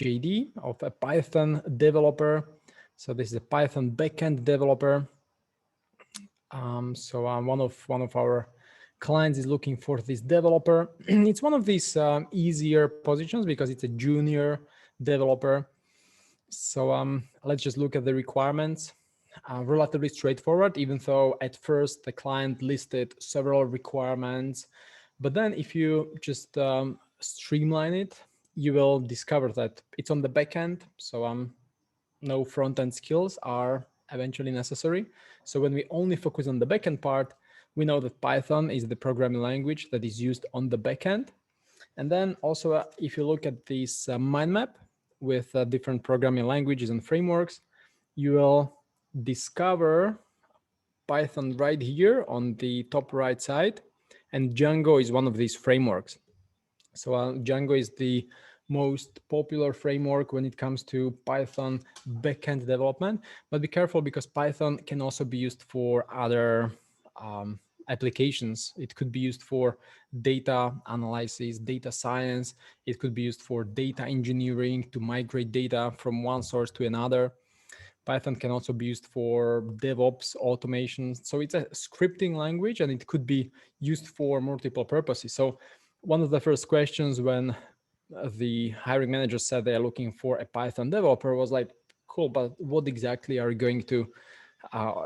JD of a Python developer. So this is a Python backend developer. One of our clients is looking for this developer. It's one of these easier positions because it's a junior developer. So let's just look at the requirements. Relatively straightforward, even though at first the client listed several requirements. But then if you just streamline it, you will discover that it's on the back end. So no front-end skills are eventually necessary. So when we only focus on the backend part, we know that Python is the programming language that is used on the backend. And then also, if you look at this mind map with different programming languages and frameworks, you will discover Python right here on the top right side. And Django is one of these frameworks. So Django is the most popular framework when it comes to Python backend development. But be careful, because Python can also be used for other applications. It could be used for data analysis, data science. It could be used for data engineering to migrate data from one source to another. Python can also be used for DevOps automation. So it's a scripting language, and it could be used for multiple purposes. So one of the first questions when the hiring manager said they are looking for a Python developer was like, cool, but what exactly are you going to,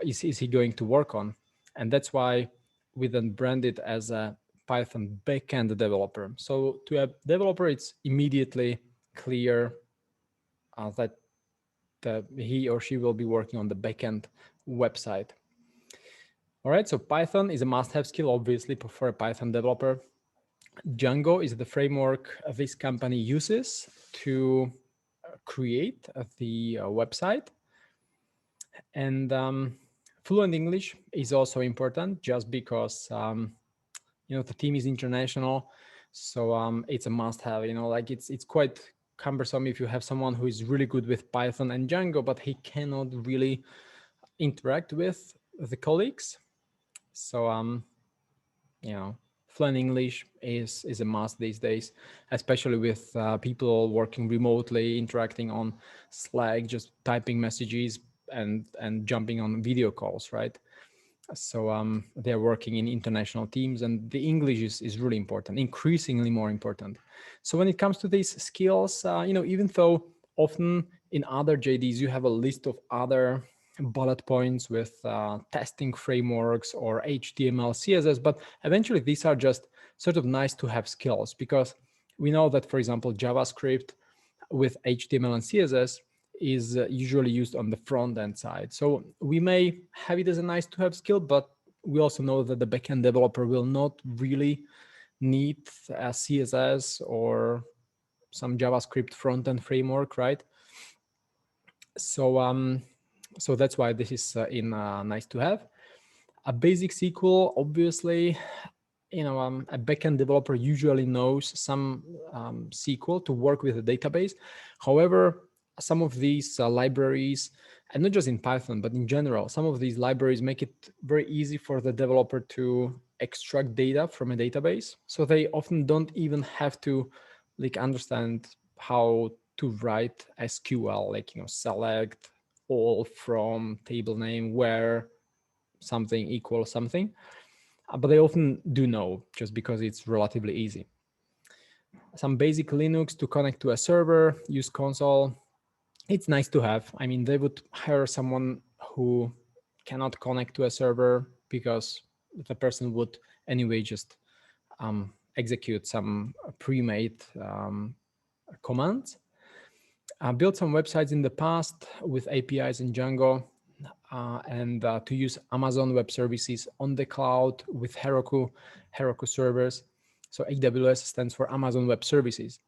is he going to work on? And that's why we then brand it as a Python backend developer. So to a developer, it's immediately clear that he or she will be working on the backend website. All right, so Python is a must-have skill, obviously, for a Python developer. Django is the framework this company uses to create the website. And fluent English is also important, just because the team is international. So it's a must-have. Like it's quite cumbersome if you have someone who is really good with Python and Django, but he cannot really interact with the colleagues. So fluent English is a must these days, especially with people working remotely, interacting on Slack, just typing messages and jumping on video calls, right? So they're working in international teams, and the English is really important, increasingly more important. So when it comes to these skills, even though often in other JDs you have a list of other bullet points with testing frameworks or HTML, CSS, but eventually these are just sort of nice to have skills, because we know that, for example, JavaScript with HTML and CSS is usually used on the front end side. So we may have it as a nice to have skill, but we also know that the backend developer will not really need a CSS or some JavaScript front end framework, right? So that's why this is nice to have. A basic SQL, obviously, a backend developer usually knows some SQL to work with a database. However, some of these libraries, and not just in Python, but in general, some of these libraries make it very easy for the developer to extract data from a database. So they often don't even have to understand how to write SQL, select all from table name where something equals something. But they often do know, just because it's relatively easy. Some basic Linux to connect to a server, use console. It's nice to have. I mean, they would hire someone who cannot connect to a server, because the person would anyway just execute some pre-made commands. Built some websites in the past with APIs in Django, and to use Amazon Web Services on the cloud with Heroku servers. So AWS stands for Amazon Web Services.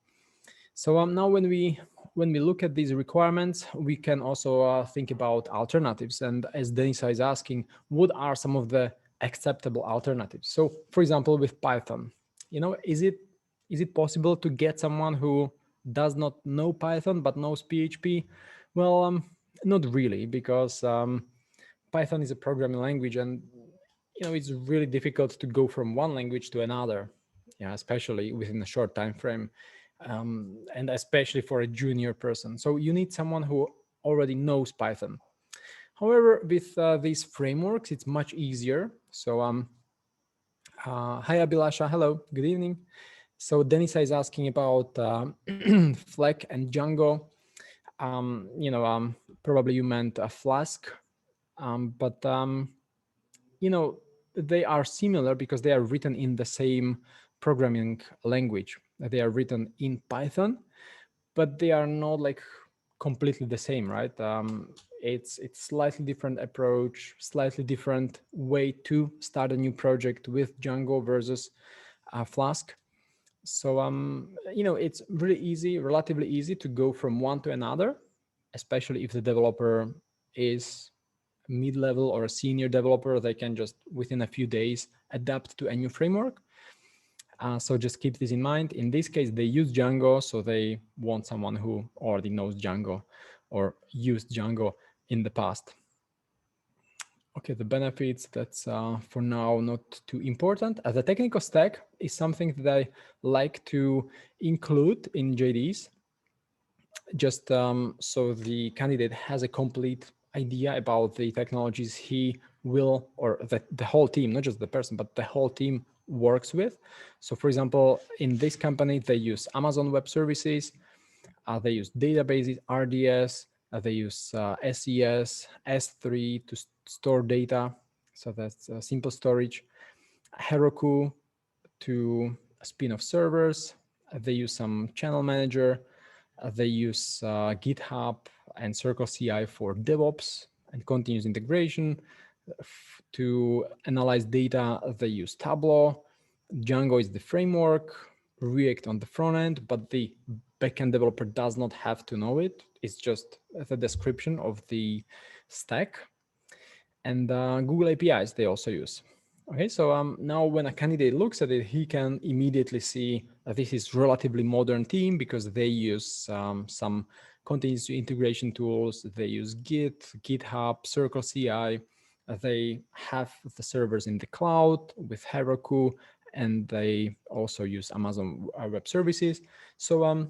So now when we look at these requirements, we can also think about alternatives. And as Denisa is asking, what are some of the acceptable alternatives? So for example, with Python, is it possible to get someone who does not know Python but knows PHP? Well, not really, because Python is a programming language, and it's really difficult to go from one language to another, especially within a short time frame. and especially for a junior person. So you need someone who already knows Python. However, with these frameworks, it's much easier. So hi, Abhilasha. Hello. Good evening. So Denisa is asking about Fleck and Django. Probably you meant a Flask, but they are similar because they are written in the same programming language. They are written in Python, but they are not like completely the same, right? It's slightly different approach, slightly different way to start a new project with Django versus Flask. So it's really easy, relatively easy to go from one to another, especially if the developer is mid-level or a senior developer. They can just within a few days adapt to a new framework. So just keep this in mind. In this case, they use Django, so they want someone who already knows Django or used Django in the past. Okay, the benefits, that's for now not too important. The technical stack is something that I like to include in JDs, just so the candidate has a complete idea about the technologies he will, or the whole team, not just the person, but the whole team works with. So for example, in this company, they use Amazon Web Services, they use databases, RDS, they use SES, S3 to store data. So that's simple storage. Heroku to spin off servers. They use some channel manager. They use GitHub and Circle CI for DevOps and continuous integration. To analyze data, they use Tableau. Django is the framework, React on the front end, but the backend developer does not have to know it. It's just the description of the stack. And Google APIs they also use. Okay, so now when a candidate looks at it, he can immediately see that this is relatively modern team because they use some continuous integration tools. They use Git, GitHub, Circle CI. They have the servers in the cloud with Heroku, and they also use Amazon Web Services. So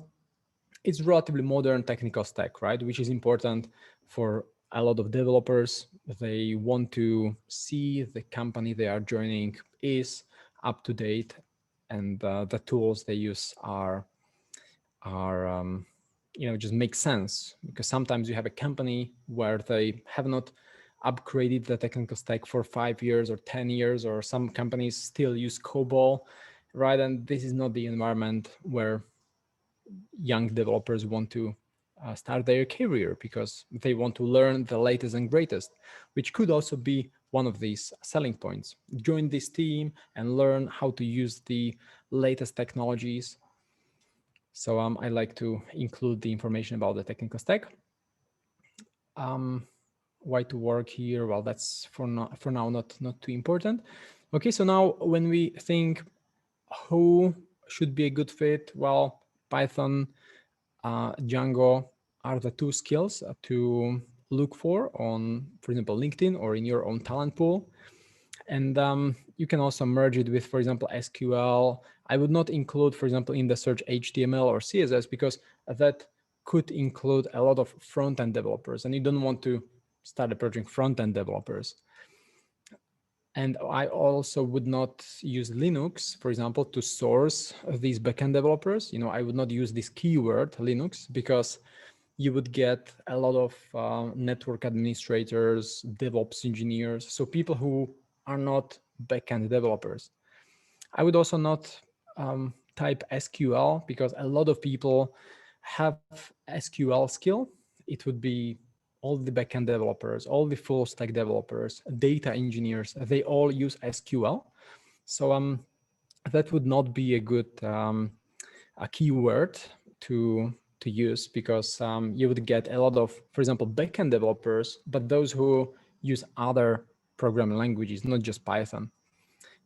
it's relatively modern technical stack, right? Which is important for a lot of developers. They want to see the company they are joining is up to date, and the tools they use are just make sense, because sometimes you have a company where they have not upgraded the technical stack for 5 years or 10 years, or some companies still use COBOL, right? And this is not the environment where young developers want to start their career, because they want to learn the latest and greatest, which could also be one of these selling points. Join this team and learn how to use the latest technologies. So I like to include the information about the technical stack. Why to work here? Well, that's for now not too important. Okay, so now when we think who should be a good fit, well, Python, Django are the two skills to look for on, for example, LinkedIn or in your own talent pool. And you can also merge it with, for example, SQL. I would not include, for example, in the search HTML or CSS, because that could include a lot of front-end developers, and you don't want to start approaching front-end developers. And I also would not use Linux, for example, to source these backend developers. I would not use this keyword Linux, because you would get a lot of network administrators, DevOps engineers, so people who are not backend developers. I would also not type SQL, because a lot of people have SQL skill. It would be all the backend developers, all the full stack developers, data engineers, they all use SQL. So that would not be a good a keyword to use, because you would get a lot of, for example, backend developers, but those who use other programming languages, not just Python.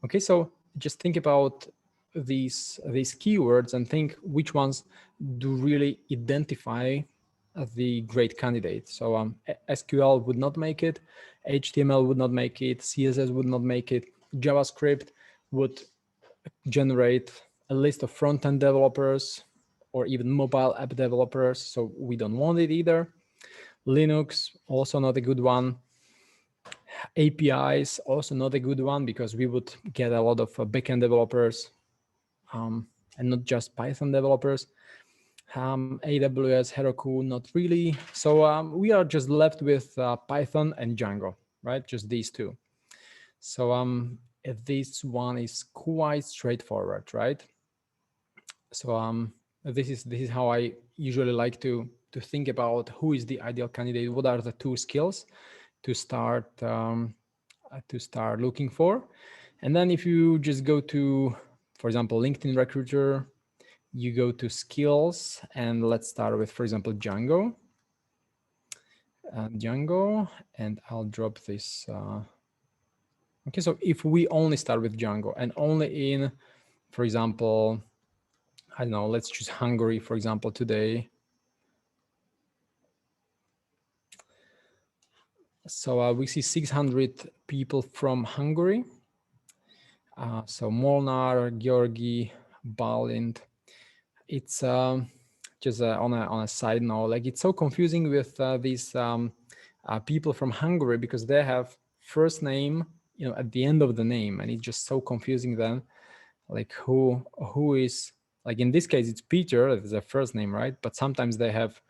Okay, so just think about these keywords and think which ones do really identify the great candidate. So SQL would not make it, HTML would not make it, CSS would not make it, JavaScript would generate a list of front-end developers, or even mobile app developers. So we don't want it either. Linux, also not a good one. APIs, also not a good one, because we would get a lot of backend developers and not just Python developers. AWS, Heroku, not really. So we are just left with Python and Django, right? Just these two. So this one is quite straightforward, right? So this is how I usually like to think about who is the ideal candidate. What are the two skills to start looking for? And then if you just go to, for example, LinkedIn Recruiter, you go to skills, and let's start with, for example, Django. And I'll drop this. Okay, so if we only start with Django and only in, for example, I don't know, let's choose Hungary, for example, today. So we see 600 people from Hungary. So Molnar, Georgi, Balint. It's just on a side note, like it's so confusing with these people from Hungary, because they have first name, at the end of the name, and it's just so confusing then, like who is, like in this case it's Peter, it's their first name, right? But sometimes they have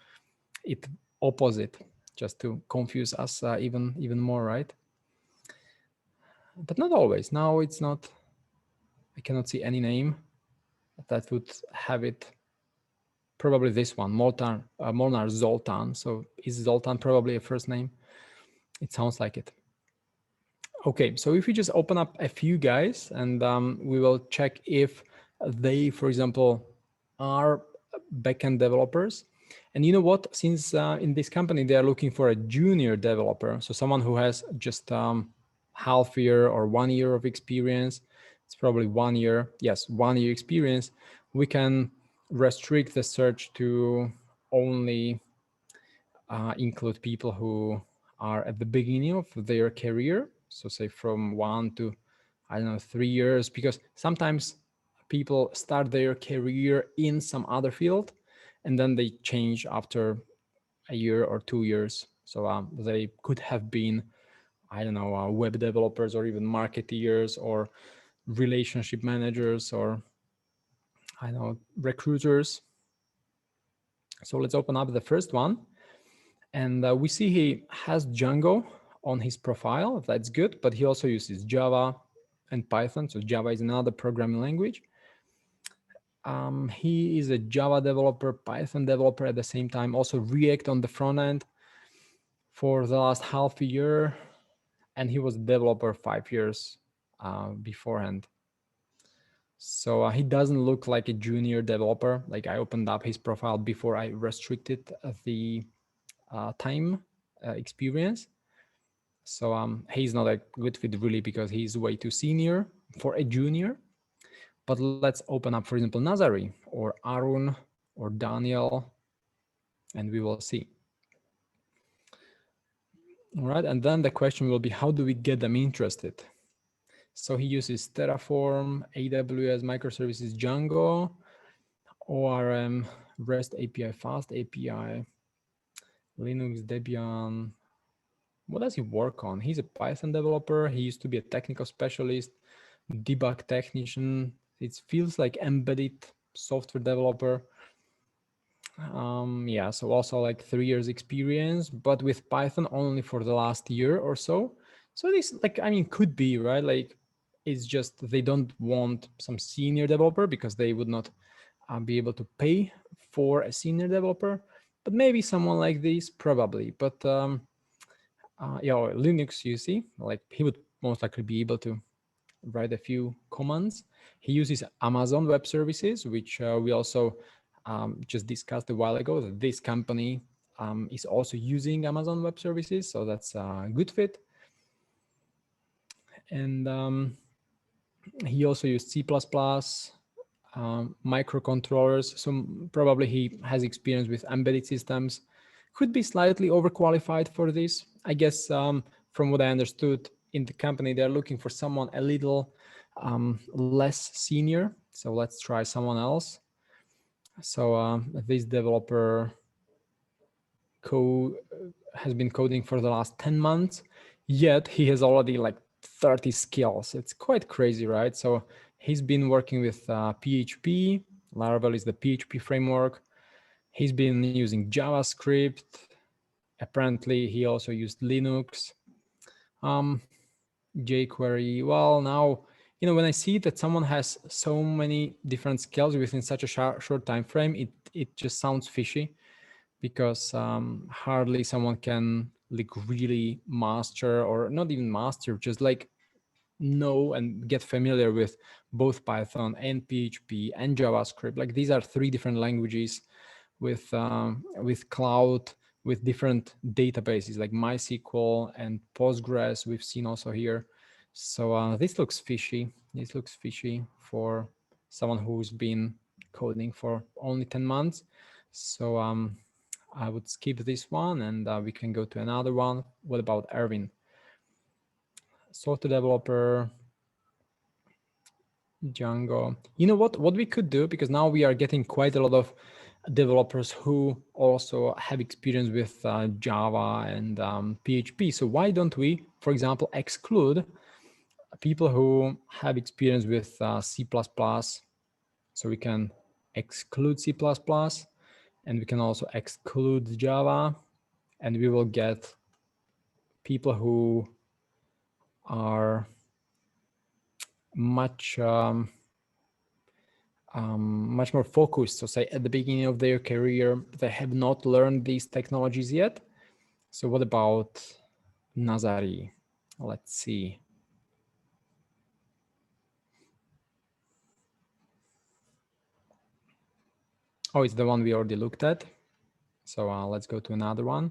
it opposite, just to confuse us even more, right? But not always. Now it's not, I cannot see any name that would have it. Probably this one, Molnar Zoltan. So is Zoltan probably a first name? It sounds like it. Okay, so if we just open up a few guys, and we will check if they, for example, are backend developers. And you know what? Since in this company, they are looking for a junior developer, so someone who has just half year or 1 year of experience. It's probably 1 year. Yes, 1 year experience. We can restrict the search to only include people who are at the beginning of their career. So say from 1 to, I don't know, 3 years, because sometimes people start their career in some other field and then they change after a year or 2 years. So they could have been, I don't know, web developers or even marketeers or relationship managers or, I don't know, recruiters. So let's open up the first one. And we see he has Django on his profile. That's good, but he also uses Java and Python. So Java is another programming language. He is a Java developer, Python developer at the same time, also React on the front end for the last half a year. And he was a developer 5 years beforehand. So he doesn't look like a junior developer. Like I opened up his profile before I restricted the time experience. So he's not a good fit really, because he's way too senior for a junior. But let's open up, for example, Nazari or Arun or Daniel, and we will see. All right, and then the question will be, how do we get them interested? So he uses Terraform, AWS, microservices, Django, ORM, REST API, Fast API, Linux, Debian. What does he work on? He's a Python developer. He used to be a technical specialist, debug technician. It feels like embedded software developer. Yeah, so also like 3 years experience, but with Python only for the last year or so. So this, like, I mean, could be, right? Like, it's just they don't want some senior developer because they would not be able to pay for a senior developer. But maybe someone like this, probably. But yeah, Linux, you see, like he would most likely be able to write a few commands. He uses Amazon Web Services, which we also just discussed a while ago, that this company is also using Amazon Web Services. So that's a good fit. And he also used C++, microcontrollers. So probably he has experience with embedded systems. Could be slightly overqualified for this. I guess from what I understood in the company, they're looking for someone a little less senior. So let's try someone else. So this developer has been coding for the last 10 months, yet he has already like 30 skills. It's quite crazy, right? So he's been working with PHP. Laravel is the PHP framework. He's been using JavaScript. Apparently, he also used Linux. jQuery. Well, now, when I see that someone has so many different skills within such a short time frame, it just sounds fishy, because hardly someone can like really master, or not even master, just like know and get familiar with both Python and PHP and JavaScript. Like these are three different languages with cloud, with different databases like MySQL and Postgres. We've seen also here. So this looks fishy. This looks fishy for someone who's been coding for only 10 months. So I would skip this one, and we can go to another one. What about Erwin? Software developer, Django. You know what we could do, because now we are getting quite a lot of developers who also have experience with Java and PHP. So why don't we, for example, exclude people who have experience with C++? So we can exclude C++, and we can also exclude Java, and we will get people who are much more focused. So say at the beginning of their career, they have not learned these technologies yet. So what about Nazari? Let's see. Oh, it's the one we already looked at. So let's go to another one.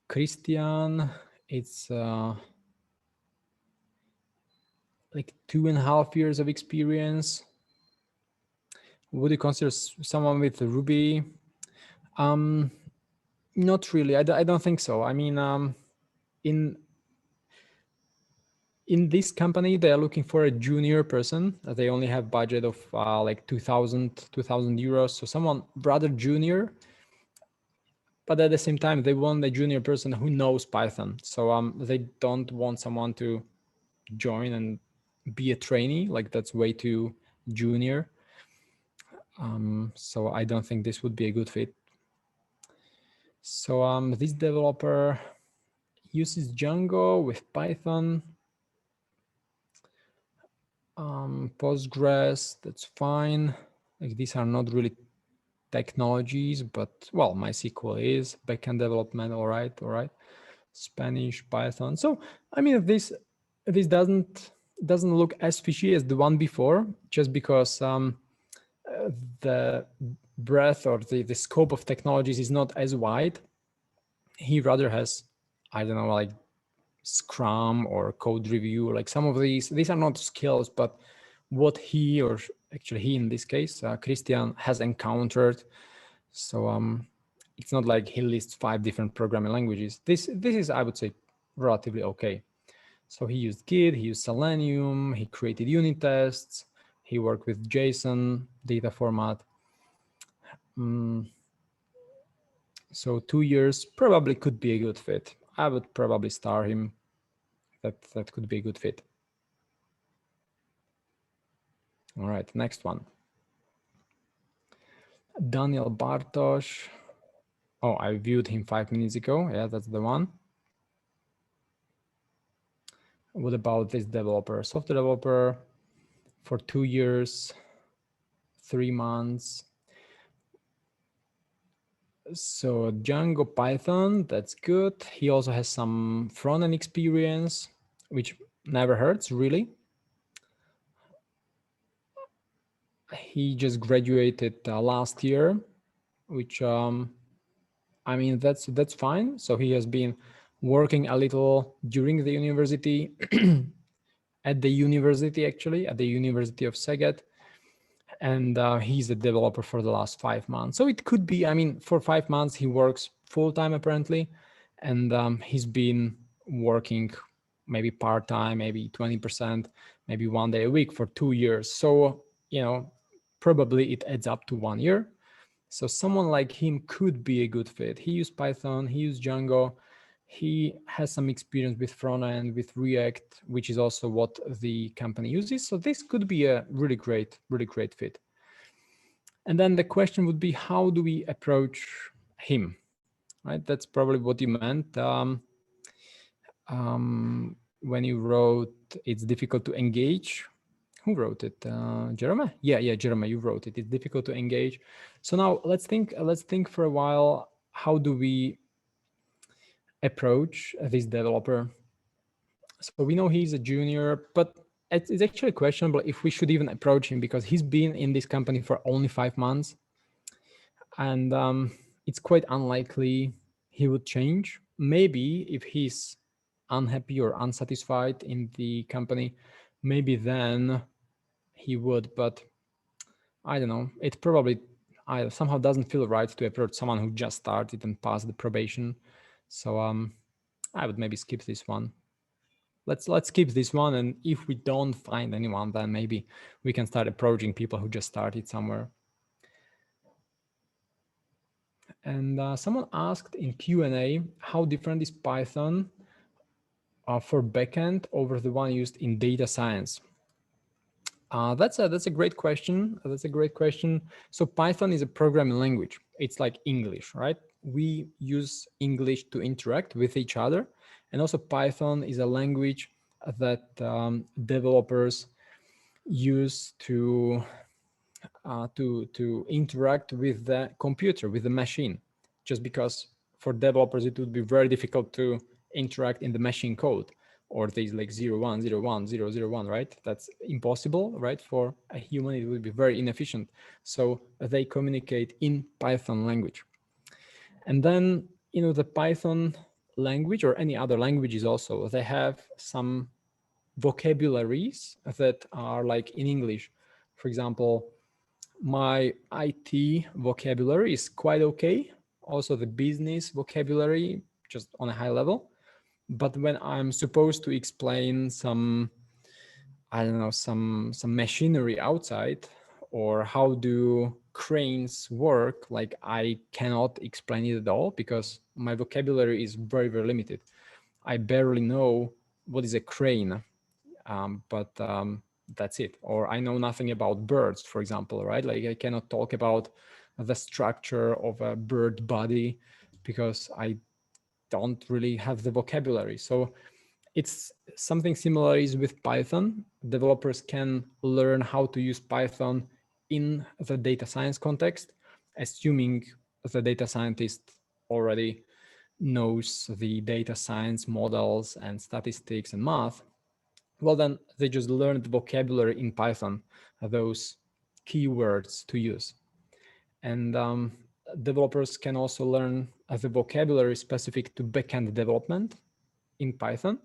Christian, it's like 2.5 years of experience. Would you consider someone with Ruby? Not really. I don't think so. I mean, in this company, they are looking for a junior person. They only have budget of like 2,000 euros. So someone rather junior, but at the same time, they want a junior person who knows Python. So they don't want someone to join and be a trainee. Like that's way too junior. So I don't think this would be a good fit. So this developer uses Django with Python. Postgres, that's fine. Like these are not really technologies, but well, MySQL is backend development. All right. Spanish, Python. So I mean, this doesn't look as fishy as the one before, just because the breadth or the scope of technologies is not as wide. He rather has, I don't know, like Scrum or code review. Like some of these are not skills, but what he, or actually he in this case, Christian, has encountered. So it's not like he lists 5 different programming languages. This is, I would say, relatively okay. So he used Git, he used Selenium, he created unit tests, he worked with JSON data format. So 2 years probably could be a good fit. I would probably star him. That could be a good fit. All right, next one. Daniel Bartosz. Oh, I viewed him 5 minutes ago. Yeah, that's the one. What about this developer? Software developer for 2 years, 3 months. So Django, Python, that's good. He also has some front-end experience, which never hurts, really. He just graduated last year, which I mean, that's fine. So he has been working a little during the university, at the university of Szeged, and he's a developer for the last 5 months. So it could be, I mean, for 5 months he works full-time apparently, and he's been working maybe part-time, maybe 20%, maybe 1 day a week for 2 years. So, probably it adds up to 1 year. So someone like him could be a good fit. He used Python, he used Django, he has some experience with front end, with React, which is also what the company uses. So this could be a really great fit. And then the question would be, how do we approach him? Right? That's probably what you meant. When you wrote, it's difficult to engage. Who wrote it? Jeremy? Yeah, Jeremy, you wrote it. It's difficult to engage. So now let's think for a while. How do we approach this developer? So we know he's a junior, but it's actually questionable if we should even approach him, because he's been in this company for only 5 months. And it's quite unlikely he would change. Maybe if he's unhappy or unsatisfied in the company, maybe then he would, but I don't know. It probably somehow doesn't feel right to approach someone who just started and passed the probation. So I would maybe skip this one. Let's skip this one, and if we don't find anyone, then maybe we can start approaching people who just started somewhere. And someone asked in Q&A, how different is Python for backend over the one used in data science? That's a great question. So Python is a programming language. It's like English, right? We use English to interact with each other. And also Python is a language that developers use to interact with the computer, with the machine, just because for developers it would be very difficult to interact in the machine code, or these like 0, 1, 0, 1, 0, 0, 1, right? That's impossible, right? For a human, it would be very inefficient. So they communicate in Python language. And then, the Python language, or any other languages also, they have some vocabularies that are like in English. For example, my IT vocabulary is quite okay. Also the business vocabulary, just on a high level. But when I'm supposed to explain some, I don't know, some machinery outside, or how do cranes work, like I cannot explain it at all, because my vocabulary is very, very limited. I barely know what is a crane, but that's it. Or I know nothing about birds, for example, right? Like I cannot talk about the structure of a bird body because I don't really have the vocabulary. So it's something similar is with Python. Developers can learn how to use Python in the data science context, assuming the data scientist already knows the data science models and statistics and math. Well, then they just learn the vocabulary in Python, those keywords to use. And developers can also learn the vocabulary specific to backend development in Python.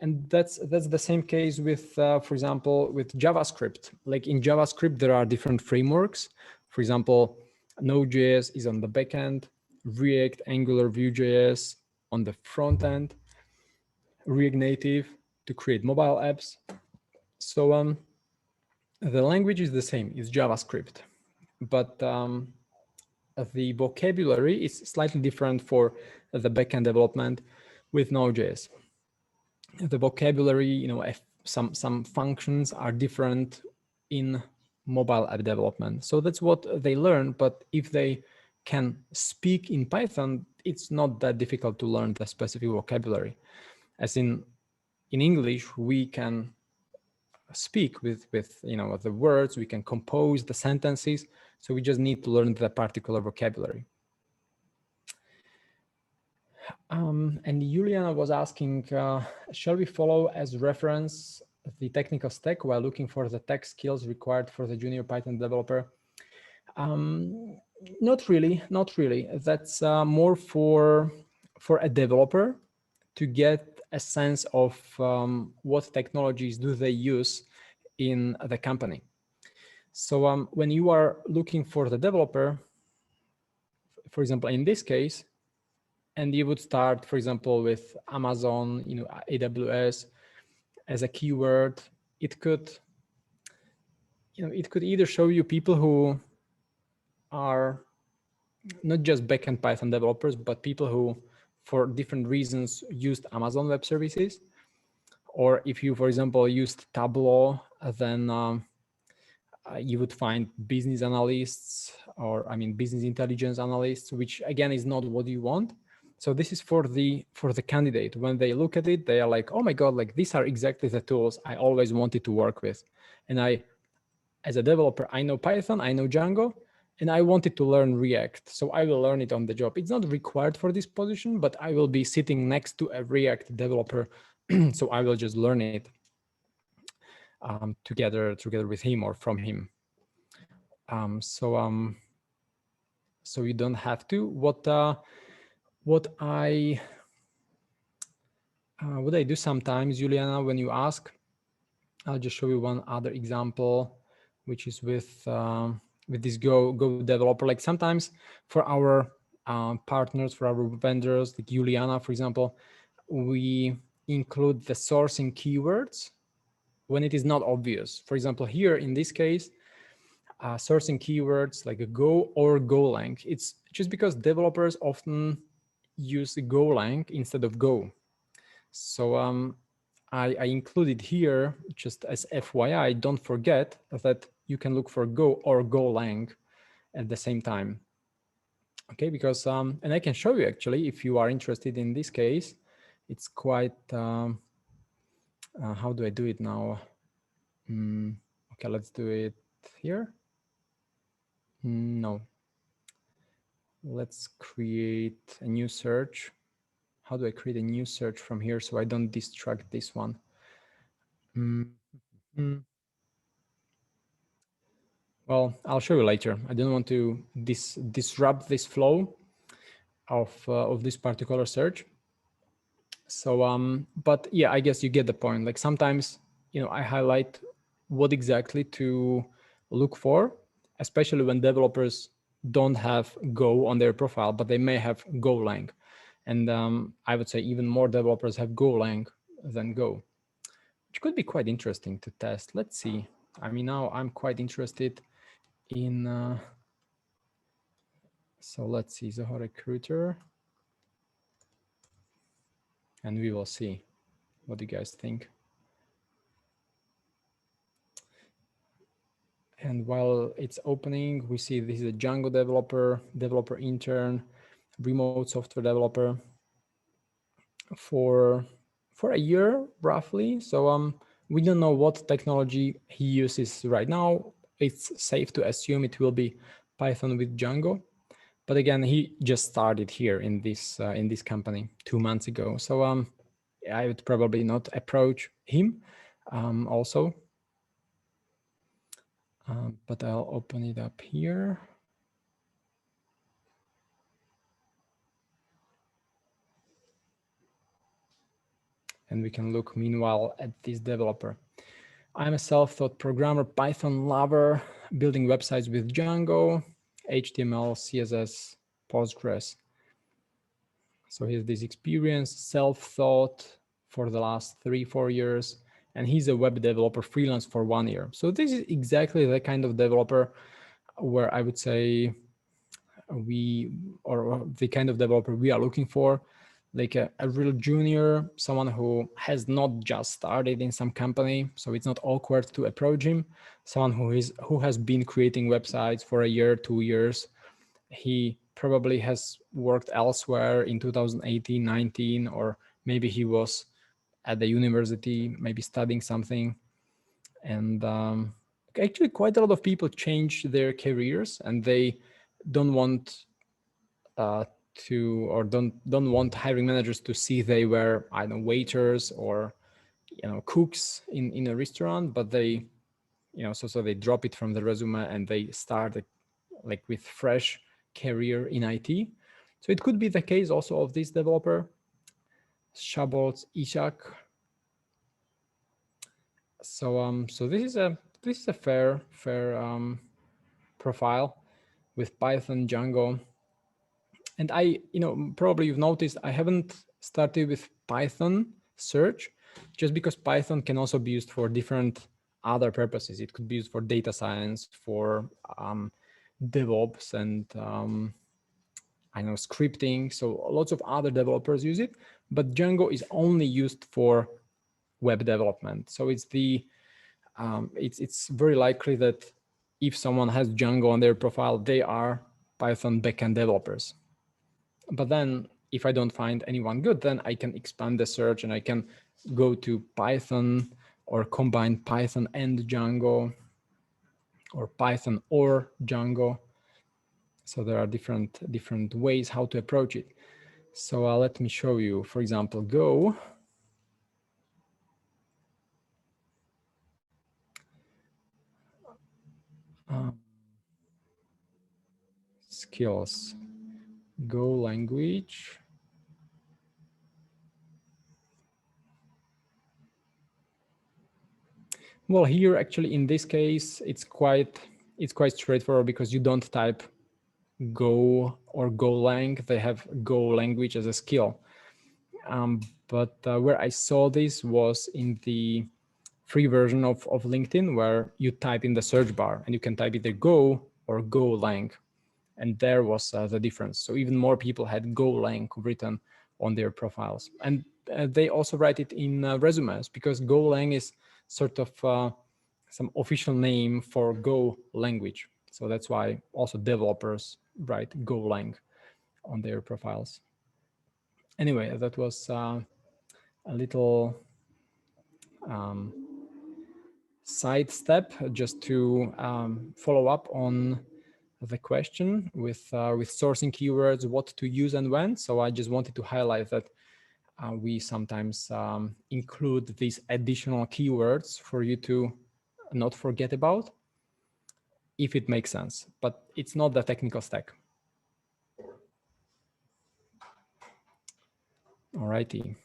And that's the same case with, for example, with JavaScript. Like in JavaScript, there are different frameworks. For example, Node.js is on the backend, React, Angular, Vue.js on the front end, React Native to create mobile apps. So the language is the same, it's JavaScript, but the vocabulary is slightly different for the backend development with Node.js. The vocabulary, some functions are different in mobile app development. So that's what they learn, but if they can speak in Python, it's not that difficult to learn the specific vocabulary. As in English, we can speak with the words, we can compose the sentences, so we just need to learn the particular vocabulary. And Juliana was asking, shall we follow as reference the technical stack while looking for the tech skills required for the junior Python developer? Not really. That's more for a developer to get a sense of what technologies do they use in the company. So when you are looking for the developer, for example, in this case, and you would start, for example, with Amazon, AWS as a keyword, it could either show you people who are not just backend Python developers, but people who, for different reasons, used Amazon Web Services. Or if you, for example, used Tableau, then you would find business analysts, or business intelligence analysts, which again is not what you want. So this is for the candidate. When they look at it, they are like, oh my God, like these are exactly the tools I always wanted to work with. And I, as a developer, I know Python, I know Django, and I wanted to learn React. So I will learn it on the job. It's not required for this position, but I will be sitting next to a React developer. So I will just learn it together with him or from him. So you don't have to. What I do sometimes, Juliana, when you ask, I'll just show you one other example, which is with this Go developer. Like sometimes for our partners, for our vendors, like Juliana, for example, we include the sourcing keywords when it is not obvious. For example, here in this case, sourcing keywords like a Go or Golang. It's just because developers often use Golang instead of Go. So I included here, just as FYI, don't forget that you can look for Go or Golang at the same time. Okay, because, and I can show you actually, if you are interested in this case, it's quite, how do I do it now? Okay, let's do it here. No. Let's create a new search. How do I create a new search from here so I don't distract this one? Well, I'll show you later. I don't want to disrupt this flow of this particular search. So, but yeah, I guess you get the point. Like sometimes, I highlight what exactly to look for, especially when developers don't have Go on their profile, but they may have Golang. And I would say even more developers have Golang than Go, which could be quite interesting to test. Let's see. Now I'm quite interested in, so let's see, Zoho Recruiter. And we will see. What do you guys think? And while it's opening, we see this is a Django developer, developer intern, remote software developer for a year roughly. So we don't know what technology he uses right now. It's safe to assume it will be Python with Django. But again, he just started here in this company 2 months ago. So I would probably not approach him also. But I'll open it up here. And we can look meanwhile at this developer. I'm a self-taught programmer, Python lover, building websites with Django, HTML, CSS, Postgres. So he has this experience, self-taught for the last 3-4 years, and he's a web developer freelance for 1 year. So this is exactly the kind of developer where I would say the kind of developer we are looking for, like a real junior, someone who has not just started in some company, so it's not awkward to approach him. Someone who has been creating websites for a year, 2 years. He probably has worked elsewhere in 2018, 19, or maybe he was at the university, maybe studying something. And actually quite a lot of people change their careers and they don't want don't want hiring managers to see they were, I don't know, waiters or cooks in a restaurant, but they so they drop it from the resume and they start like with fresh career in IT. So it could be the case also of this developer, Shabolts Ishak. So this is a fair profile with Python, Django. And I, probably you've noticed I haven't started with Python search just because Python can also be used for different other purposes. It could be used for data science, for DevOps, and I know, scripting. So lots of other developers use it, but Django is only used for web development. So it's very likely that if someone has Django on their profile, they are Python backend developers. But then if I don't find anyone good, then I can expand the search and I can go to Python or combine Python and Django, or Python or Django. So there are different ways how to approach it. So let me show you, for example, Go. Skills, Go language. Well, here actually in this case, it's quite straightforward because you don't type Go or Golang. They have Go language as a skill. But where I saw this was in the free version of LinkedIn, where you type in the search bar and you can type either Go or Golang. And there was the difference. So even more people had Golang written on their profiles. And they also write it in resumes, because Golang is sort of some official name for Go language. So that's why also developers write Golang on their profiles. Anyway, that was a little side step just to follow up on the question with sourcing keywords, what to use and when. So I just wanted to highlight that we sometimes include these additional keywords for you to not forget about, if it makes sense, but it's not the technical stack. Alrighty.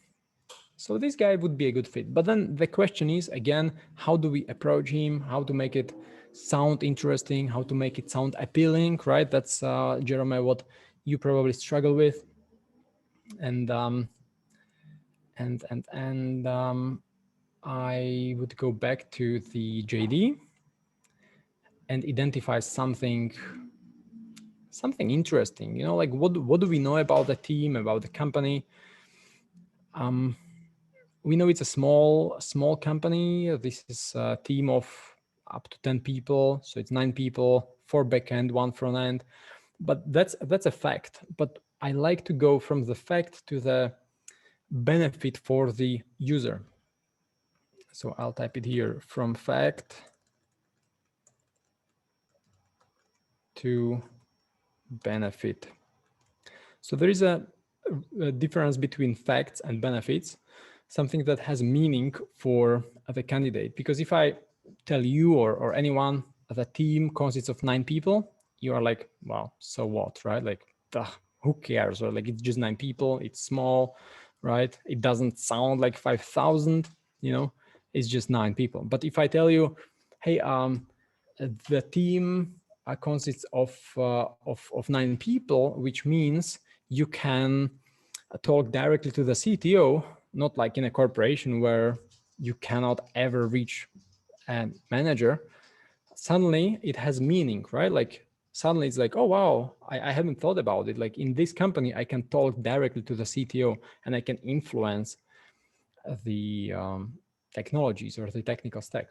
So this guy would be a good fit. But then the question is, again, how do we approach him? How to make it sound interesting? How to make it sound appealing, right? That's, Jeremiah, what you probably struggle with. And I would go back to the JD and identify something interesting, you know, like what do we know about the team, about the company? We know it's a small company. This is a team of up to 10 people. So it's 9 people, 4 backend, 1 front end. But that's a fact. But I like to go from the fact to the benefit for the user. So I'll type it here, from fact to benefit. So there is a difference between facts and benefits, something that has meaning for the candidate. Because if I tell you or anyone the team consists of 9 people, you are like, well, so what, right? Like, who cares? Or like, it's just 9 people, it's small, right? It doesn't sound like 5,000, you know, it's just 9 people. But if I tell you, hey, the team consists of 9 people, which means you can talk directly to the CTO, not like in a corporation where you cannot ever reach a manager. Suddenly it has meaning, right? Like suddenly it's like, oh, wow, I haven't thought about it. Like in this company, I can talk directly to the CTO and I can influence the technologies or the technical stack,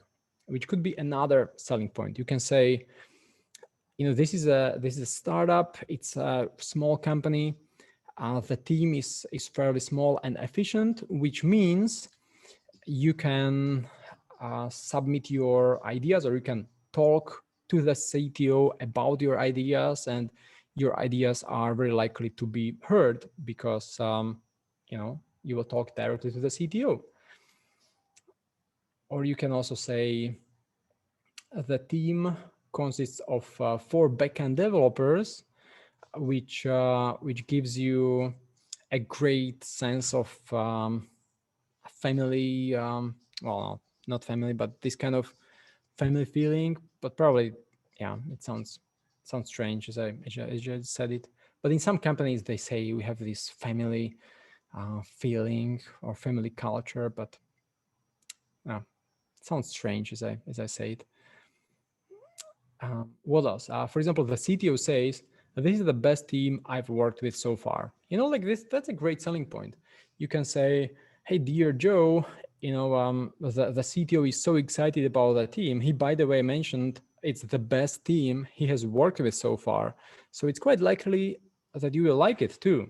which could be another selling point. You can say, you know, this is a startup. It's a small company. The team is fairly small and efficient, which means you can submit your ideas, or you can talk to the CTO about your ideas, and your ideas are very likely to be heard because you know, you will talk directly to the CTO. Or you can also say the team consists of 4 backend developers, which gives you a great sense of family. Well, not family, but this kind of family feeling. But probably, yeah, it sounds strange as I just said it. But in some companies, they say we have this family feeling or family culture, but it sounds strange as I say it. What else? For example, the CTO says, this is the best team I've worked with so far. Like this, that's a great selling point. You can say, hey, dear Joe, the CTO is so excited about the team. He, by the way, mentioned it's the best team he has worked with so far. So it's quite likely that you will like it too.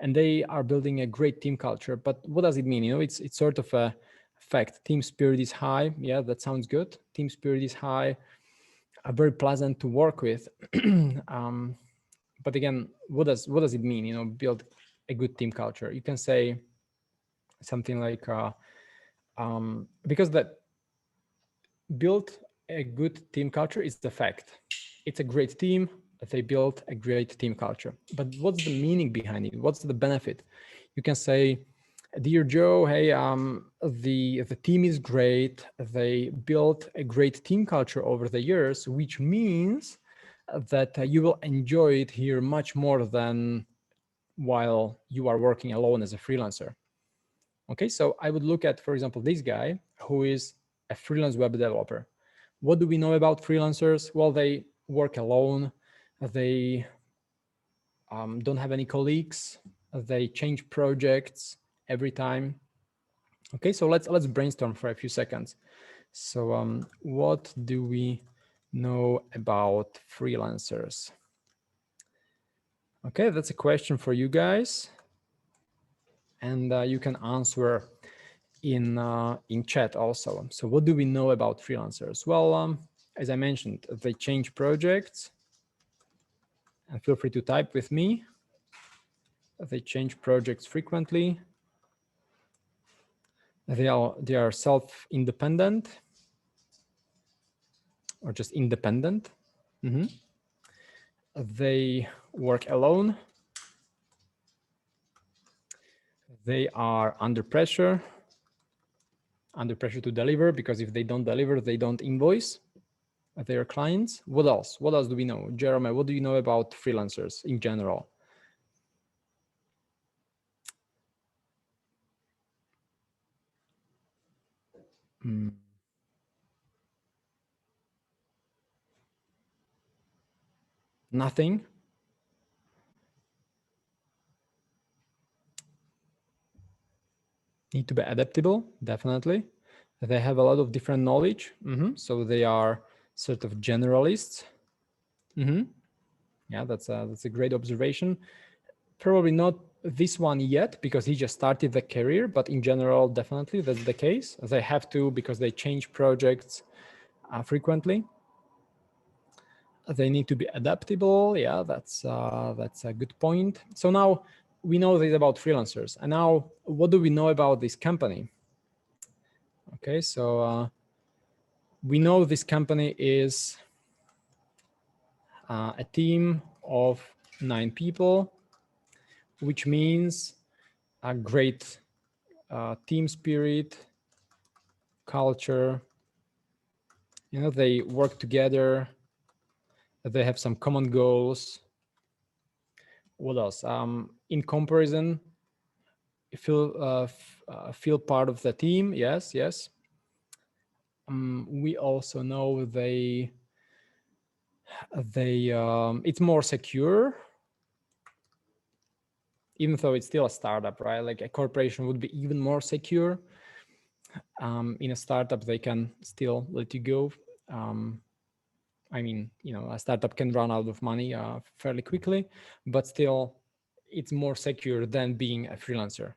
And they are building a great team culture. But what does it mean? It's sort of a fact. Team spirit is high. Yeah, that sounds good. Team spirit is high, very pleasant to work with. But again, what does it mean? Build a good team culture. You can say something like, because that build a good team culture is the fact. It's a great team. They built a great team culture. But what's the meaning behind it? What's the benefit? You can say, dear Joe, hey, the team is great. They built a great team culture over the years, which means that you will enjoy it here much more than while you are working alone as a freelancer. Okay, so I would look at, for example, this guy who is a freelance web developer. What do we know about freelancers? Well, they work alone. They don't have any colleagues. They change projects every time. Okay, so let's brainstorm for a few seconds. So what do we know about freelancers? Okay, that's a question for you guys. And you can answer in chat also. So what do we know about freelancers? Well, as I mentioned, they change projects. And feel free to type with me. They change projects frequently. They are self-independent or just independent. They work alone. They are under pressure to deliver, because if they don't deliver, they don't invoice their clients. What else? What else do we know? Jeremy, what do you know about freelancers in general? Nothing? Need to be adaptable, definitely. They have a lot of different knowledge. So they are sort of generalists. Yeah, that's a great observation. Probably not this one yet, because he just started the career, but in general, definitely that's the case. They have to, because they change projects frequently. They need to be adaptable. Yeah, that's a good point. So now we know this about freelancers. And now what do we know about this company? Okay, so we know this company is a team of 9 people, which means a great team spirit, culture. They work together. They have some common goals. What else? In comparison, feel part of the team. Yes. We also know it's more secure, even though it's still a startup, right? Like a corporation would be even more secure. In a startup, they can still let you go. I mean, a startup can run out of money fairly quickly, but still it's more secure than being a freelancer.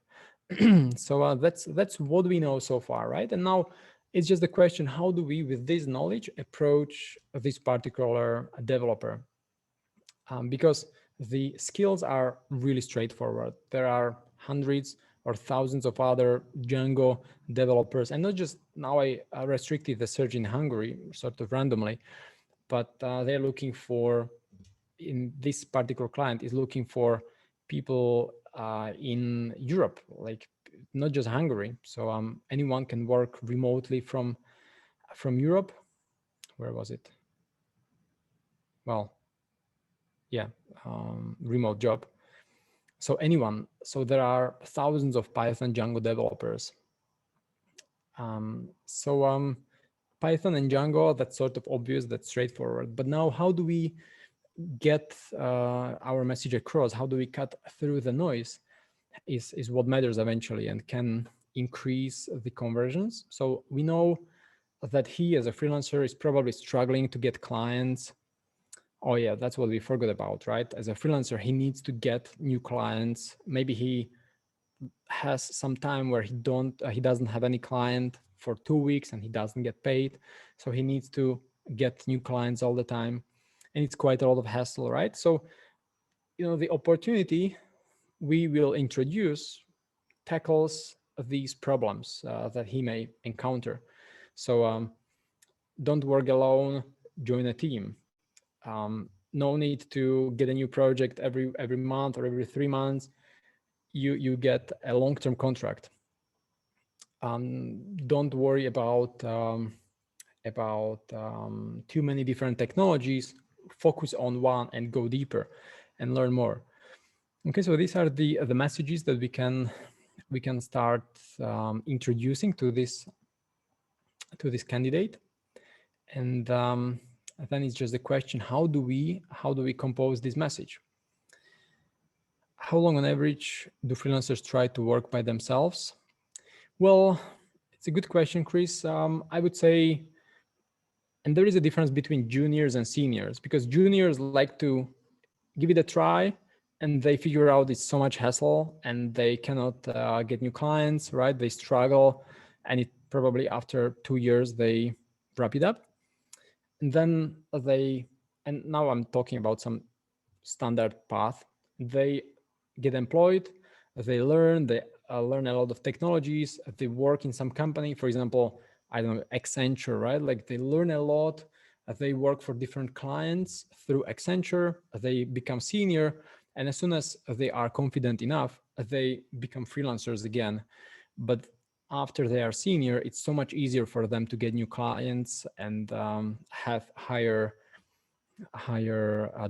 So that's what we know so far, right? And now it's just the question, how do we, with this knowledge, approach this particular developer? Because the skills are really straightforward. There are hundreds or thousands of other Django developers, and not just now. I restricted the search in Hungary sort of randomly, but they're looking for, in this particular client is looking for people in Europe, like not just Hungary. So anyone can work remotely from Europe. Where was it? Well, yeah, remote job. So anyone. So there are thousands of Python Django developers. Python and Django, that's sort of obvious, that's straightforward. But now how do we get our message across, how do we cut through the noise is what matters eventually and can increase the conversions. So we know that he as a freelancer is probably struggling to get clients. Oh yeah, that's what we forgot about, right? As a freelancer, he needs to get new clients. Maybe he has some time where he doesn't have any client for 2 weeks and he doesn't get paid. So he needs to get new clients all the time. And it's quite a lot of hassle, right? So, the opportunity we will introduce tackles these problems that he may encounter. So don't work alone, join a team. No need to get a new project every month or every 3 months. You get a long-term contract. Don't worry about too many different technologies. Focus on one and go deeper and learn more. Okay, so these are the messages that we can start introducing to this candidate, and then it's just the question: how do we compose this message? How long on average do freelancers try to work by themselves? Well, it's a good question, Chris. I would say, and there is a difference between juniors and seniors, because juniors like to give it a try and they figure out it's so much hassle and they cannot get new clients, right? They struggle, and it probably after 2 years they wrap it up. And then and now I'm talking about some standard path. They get employed, they learn a lot of technologies, they work in some company, for example, I don't know, Accenture, right? Like they learn a lot, they work for different clients through Accenture, they become senior, and as soon as they are confident enough, they become freelancers again. But after they are senior, it's so much easier for them to get new clients and have higher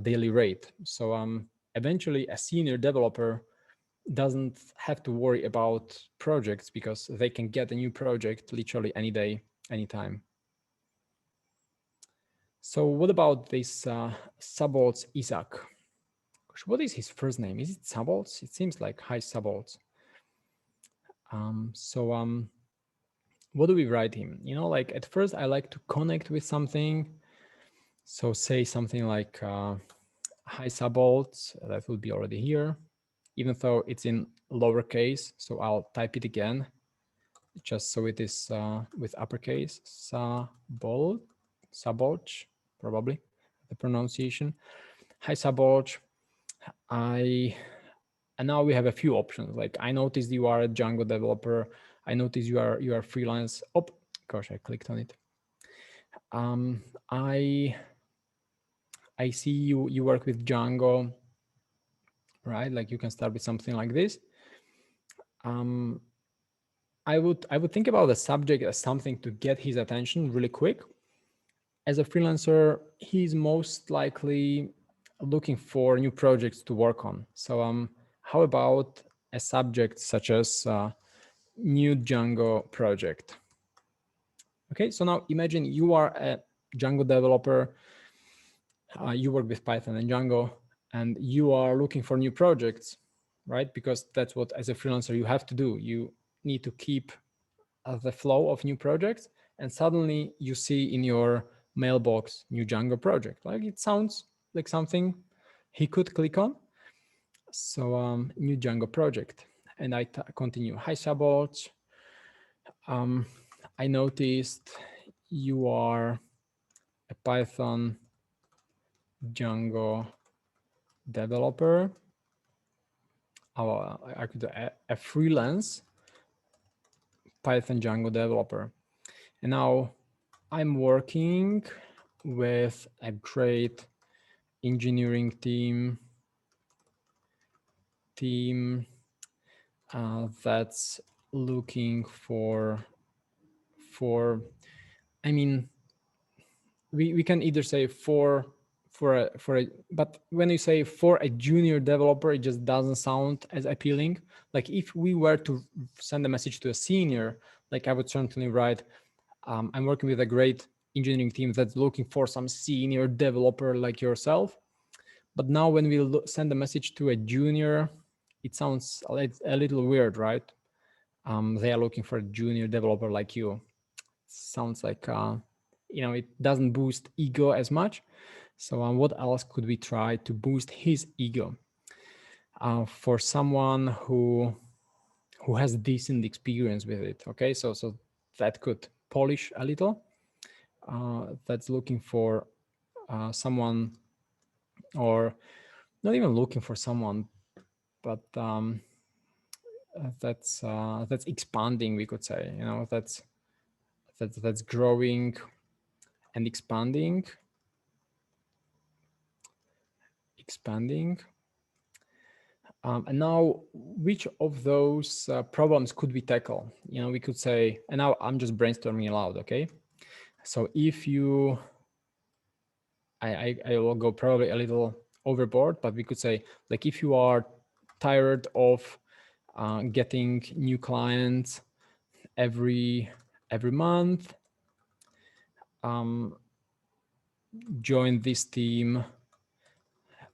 daily rate. So eventually a senior developer doesn't have to worry about projects because they can get a new project literally any day, anytime. So what about this Sabolts Isaac? What is his first name? Is it Sabolts? It seems like hi Sabolts. What do we write him? Like at first I like to connect with something. So say something like hi Sabolts, that would be already here, even though it's in lowercase. So I'll type it again, just so it is with uppercase. Sabolts, probably the pronunciation. Hi Sabolts. And now we have a few options. Like I noticed you are a Django developer. I noticed you are freelance. Oh gosh, I clicked on it. I see you work with Django, right? Like you can start with something like this. I would think about the subject as something to get his attention really quick. As a freelancer, he's most likely looking for new projects to work on. So how about a subject such as new Django project? Okay, so now imagine you are a Django developer, you work with Python and Django, and you are looking for new projects, right? Because that's what, as a freelancer, you have to do. You need to keep the flow of new projects, and suddenly you see in your mailbox new Django project. Like it sounds like something he could click on. So new Django project, and I continue. Hi Sabolts. I noticed you are a Python Django developer. I could a freelance Python Django developer, and now I'm working with a great engineering team that's looking for I mean, we can either say for a, but when you say for a junior developer, it just doesn't sound as appealing. Like if we were to send a message to a senior, like I would certainly write, I'm working with a great engineering team that's looking for some senior developer like yourself. But now when we send a message to a junior, it sounds a little weird, right? They are looking for a junior developer like you. Sounds like, it doesn't boost ego as much. So what else could we try to boost his ego? For someone who has decent experience with it, okay? So that could polish a little. That's looking for someone, or not even looking for someone, but that's expanding, we could say. That's growing and expanding. And now, which of those problems could we tackle? We could say, and now I'm just brainstorming aloud, okay? So if you, I will go probably a little overboard, but we could say, like, if you are tired of getting new clients every month, join this team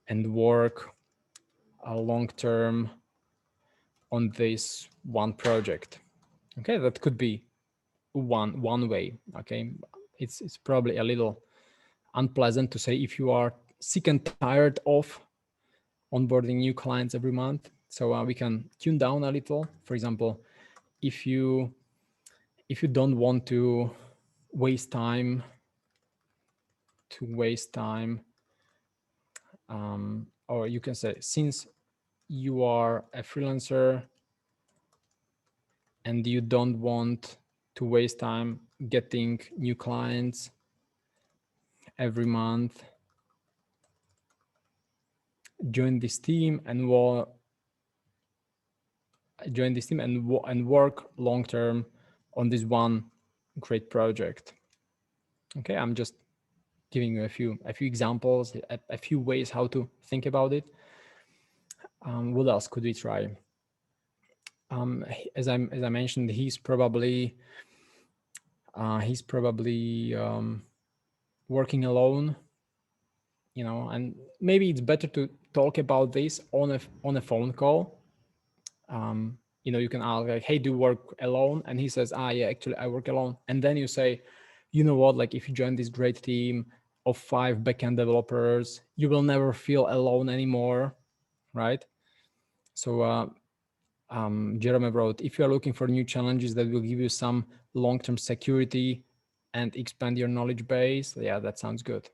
and work long term on this one project. Okay, that could be one way. Okay, it's probably a little unpleasant to say if you are sick and tired of onboarding new clients every month. So we can tune down a little. For example, if you don't want to waste time, or you can say, since you are a freelancer and you don't want to waste time getting new clients every month, join this team and work long term on this one great project. Okay, I'm just giving you a few examples, a few ways how to think about it. What else could we try? As I mentioned, he's probably working alone, and maybe it's better to talk about this on a phone call. You can ask, like, hey, do you work alone? And he says, yeah, actually I work alone. And then you say, you know what, like, if you join this great team of 5 backend developers, you will never feel alone anymore, right? So Jeremy wrote, if you are looking for new challenges that will give you some long-term security and expand your knowledge base, yeah, that sounds good.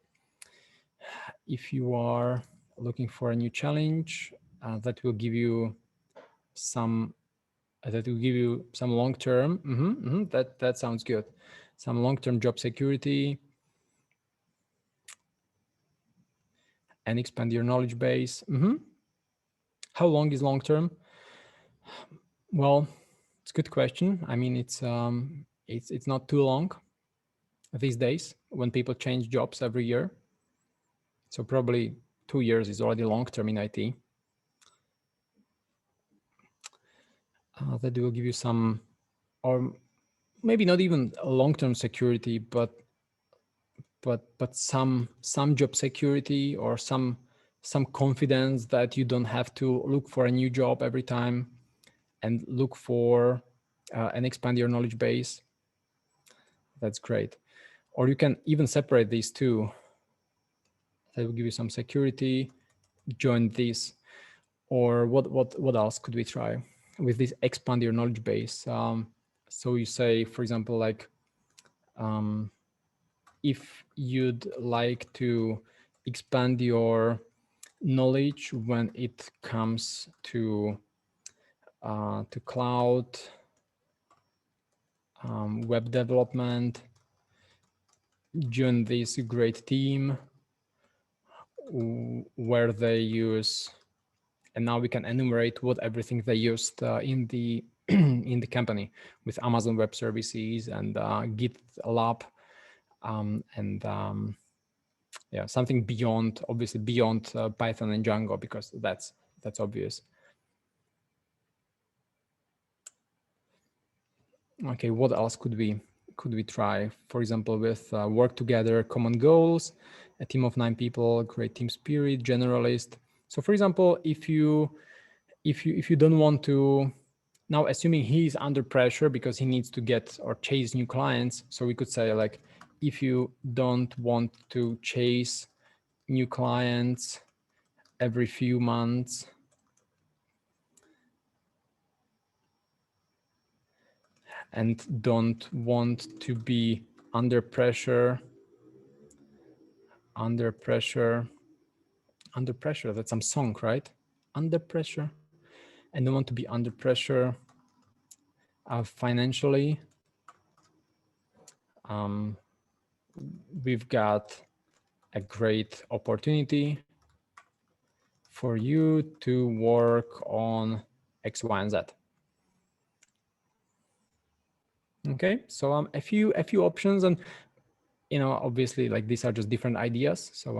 If you are looking for a new challenge that will give you some long-term, that sounds good. Some long-term job security and expand your knowledge base. How long is long-term? Well, it's a good question. I mean, it's not too long these days when people change jobs every year. So probably 2 years is already long-term in IT. That will give you some, or maybe not even a long-term security, but some job security, or some confidence that you don't have to look for a new job every time and look for and expand your knowledge base. That's great. Or you can even separate these two. That will give you some security. Join this. Or what else could we try with this? Expand your knowledge base. So you say, for example, like, if you'd like to expand your knowledge when it comes to cloud, web development, join this great team where they use, and now we can enumerate what everything they used in the in the company with Amazon Web Services and GitLab, and yeah, something beyond, obviously beyond Python and Django, because that's obvious. Okay, what else could we could we try? For example, with work together, common goals, a team of 9 people, great team spirit, generalist. So for example, if you don't want to, now assuming he's under pressure because he needs to get or chase new clients, so we could say like, if you don't want to chase new clients every few months, and don't want to be under pressure, that's some song, right? Under pressure, and don't want to be under pressure financially. We've got a great opportunity for you to work on X, Y, and Z. Okay, so a few options, and obviously like these are just different ideas. So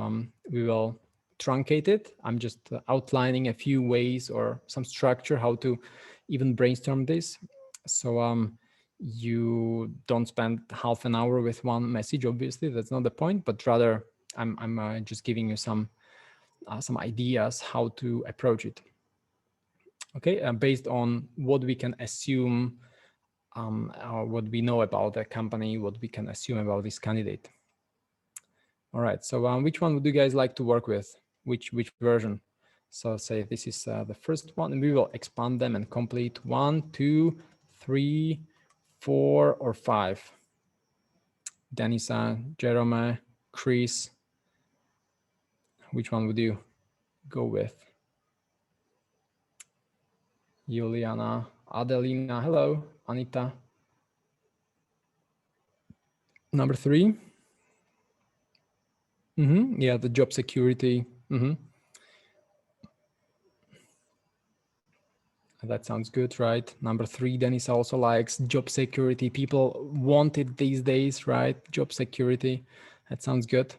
we will truncate it. I'm just outlining a few ways or some structure how to even brainstorm this. So you don't spend half an hour with one message. Obviously, that's not the point. But rather, I'm just giving you some ideas how to approach it. Okay, based on what we can assume, or what we know about the company, what we can assume about this candidate. All right, so which one would you guys like to work with? Which version? So say this is the first one, and we will expand them and complete 1, 2, 3, 4, or 5. Denisa, Jerome, Chris, which one would you go with? Juliana, Adelina, hello, Anita. Number 3. Yeah, the job security. That sounds good, right? Number 3, Dennis also likes job security. People want it these days, right? Job security. That sounds good.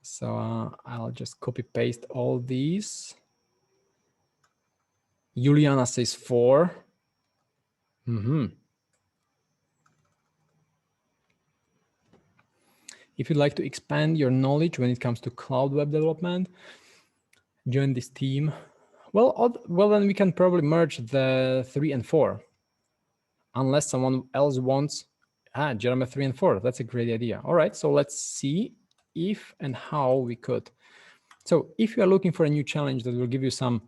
So I'll just copy paste all these. Juliana says 4. If you'd like to expand your knowledge when it comes to cloud web development, join this team. Well, then we can probably merge the 3 and 4, unless someone else wants Jeremy 3 and 4. That's a great idea. All right, so let's see if and how we could. So if you are looking for a new challenge that will give you some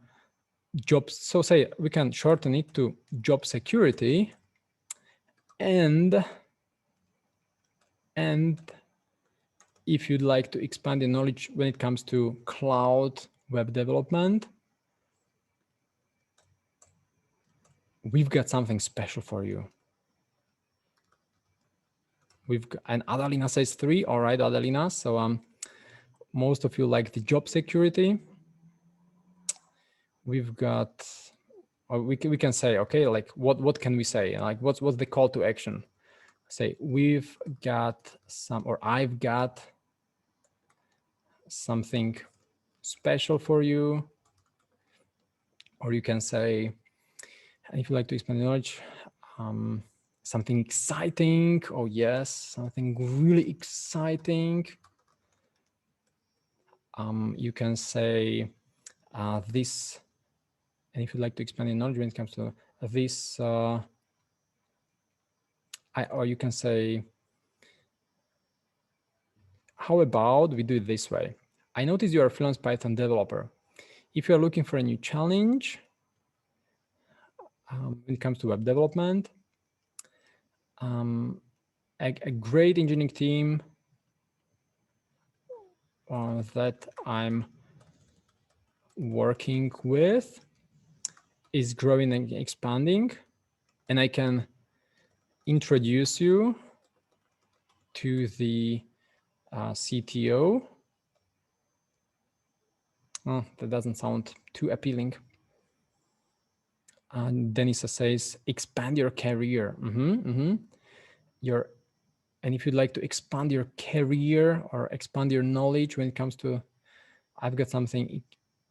jobs, so say we can shorten it to job security, and if you'd like to expand your knowledge when it comes to cloud web development, we've got something special for you. And Adelina says 3. All right, Adelina. So most of you like the job security. We've got, or we can say, okay, like what can we say? Like what's the call to action? Say we've got some, or I've got something special for you. Or you can say, if you like to expand your knowledge, something exciting. Oh yes, something really exciting. You can say this, and if you'd like to expand your knowledge when it comes to this, or you can say, how about we do it this way? I notice you're a freelance Python developer. If you're looking for a new challenge when it comes to web development, a great engineering team that I'm working with is growing and expanding, and I can introduce you to the CTO. Oh, that doesn't sound too appealing. And Denisa says, expand your career. And if you'd like to expand your career or expand your knowledge when it comes to, I've got something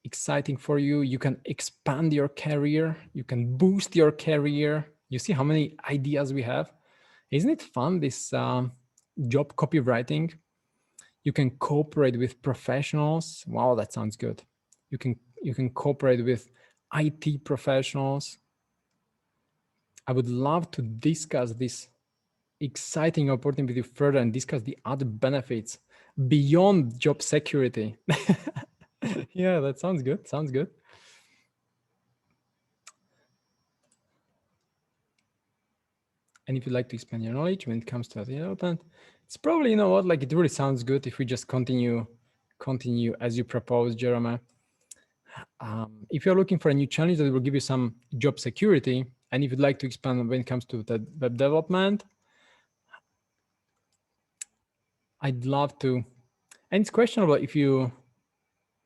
exciting for you. You can expand your career. You can boost your career. You see how many ideas we have? Isn't it fun, this job copywriting? You can cooperate with professionals. Wow, that sounds good. You can cooperate with IT professionals. I would love to discuss this exciting opportunity with you further and discuss the other benefits beyond job security. Yeah, that sounds good. Sounds good. And if you'd like to expand your knowledge when it comes to development, it's probably, you know what, like it really sounds good if we just continue as you propose, Jeremiah. If you're looking for a new challenge that will give you some job security, and if you'd like to expand when it comes to the web development, I'd love to. And it's questionable if you,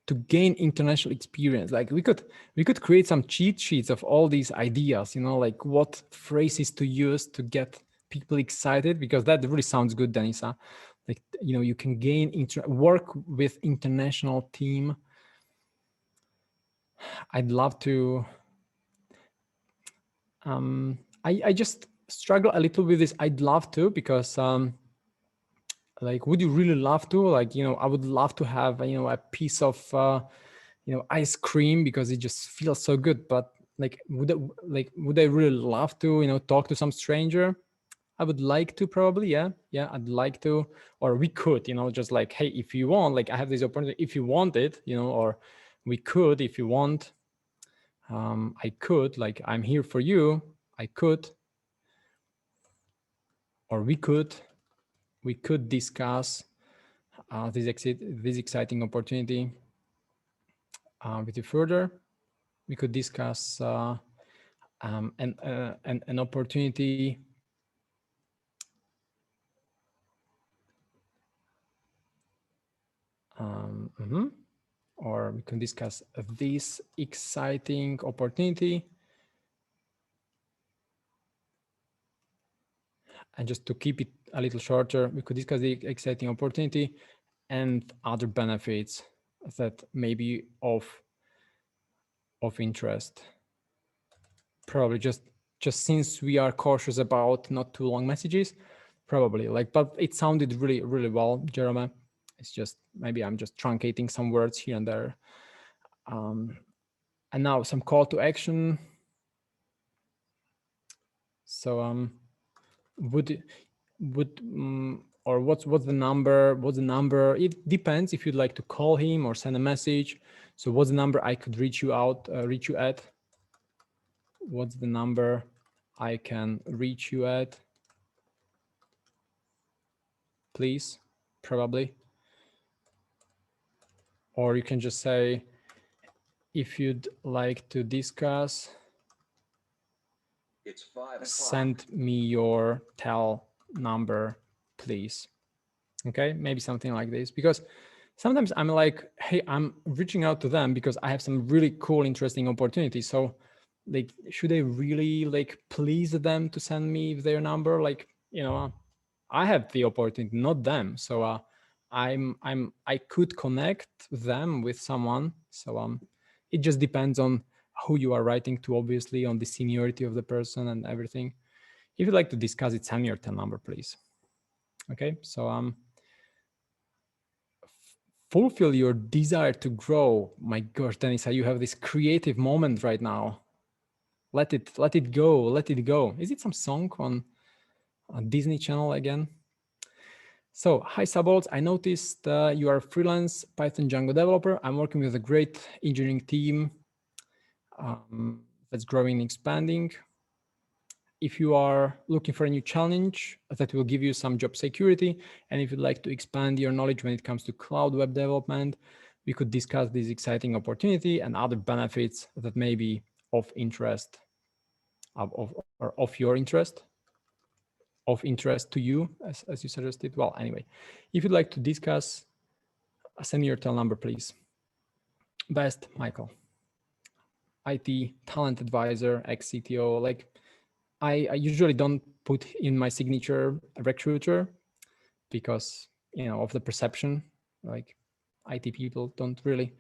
to gain international experience, like we could create some cheat sheets of all these ideas, you know, like what phrases to use to get people excited, because that really sounds good, Denisa. Like, you know, you can gain work with international team. I'd love to. I just struggle a little with this. I'd love to, because like, would you really love to? Like, you know, I would love to have, you know, a piece of you know, ice cream, because it just feels so good. But like, would I really love to, you know, talk to some stranger? I would like to, probably, yeah, I'd like to. Or we could, you know, just like, hey, if you want, like, I have this opportunity, if you want it, you know, or we could, if you want. I could, like, I'm here for you. I could, or we could discuss this exciting opportunity with you further. We could discuss an opportunity or we can discuss this exciting opportunity. And just to keep it a little shorter, we could discuss the exciting opportunity and other benefits that may be of interest. Probably just since we are cautious about not too long messages, probably, like, but it sounded really, really well, Jeremiah. It's just, maybe I'm just truncating some words here and there. And now some call to action. So or what's the number? It depends if you'd like to call him or send a message. So what's the number I could reach you at? What's the number I can reach you at? Please, probably. Or you can just say, if you'd like to discuss, it's 5 o'clock. Send me your tel number, please. Okay, maybe something like this, because sometimes I'm like, hey, I'm reaching out to them because I have some really cool, interesting opportunities. So like, should I really like please them to send me their number? Like, you know, I have the opportunity, not them. So I could connect them with someone. So it just depends on who you are writing to, obviously, on the seniority of the person and everything. If you'd like to discuss it, send me your tel number, please. Okay, so fulfill your desire to grow. My gosh, Denisa, you have this creative moment right now. Let it go. Let it go. Is it some song on Disney Channel again? So, hi Sabols, I noticed you are a freelance Python Django developer. I'm working with a great engineering team that's growing and expanding. If you are looking for a new challenge that will give you some job security, and if you'd like to expand your knowledge when it comes to cloud web development, we could discuss this exciting opportunity and other benefits that may be of interest, of your interest, of interest to you, as you suggested. Well, anyway, if you'd like to discuss, send me your tel number, please. Best, Michael. IT talent advisor, ex-CTO. Like, I usually don't put in my signature a recruiter because, you know, of the perception. Like, IT people don't really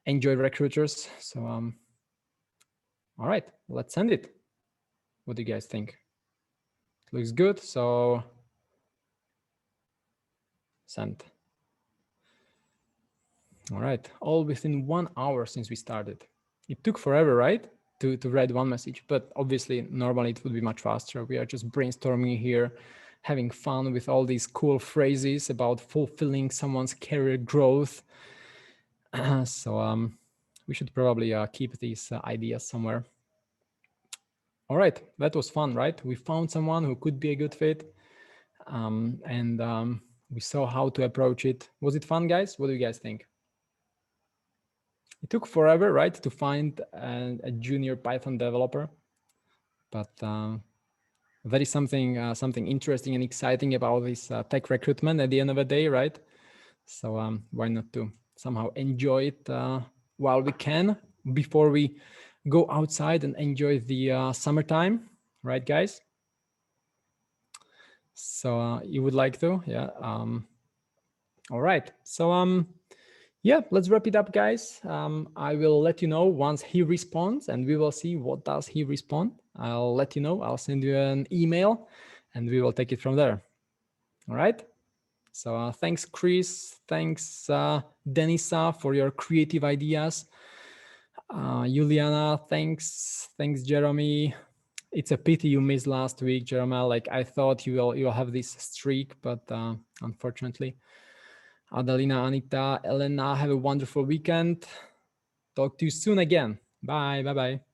enjoy recruiters. So all right, let's send it. What do you guys think? looks good. So send. All right, all within 1 hour since we started. It took forever, right? To write one message, but obviously normally it would be much faster. We are just brainstorming here, having fun with all these cool phrases about fulfilling someone's career growth. So we should probably keep these ideas somewhere. All right, that was fun, right? We found someone who could be a good fit, and we saw how to approach it. Was it fun, guys? What do you guys think? It took forever, right, to find a junior Python developer, but that is something something interesting and exciting about this tech recruitment at the end of the day, right? So why not to somehow enjoy it while we can before we go outside and enjoy the summertime, right, guys? So you would like to, yeah. All right. So yeah, let's wrap it up, guys. I will let you know once he responds, and we will see what does he respond. I'll let you know. I'll send you an email, and we will take it from there. All right. So thanks, Chris. Thanks, Denisa, for your creative ideas. Juliana, thanks. Thanks, Jeremy. It's a pity you missed last week, Jeremy. Like I thought you'll have this streak, but unfortunately. Adelina, Anita, Elena, have a wonderful weekend. Talk to you soon again. Bye. Bye-bye.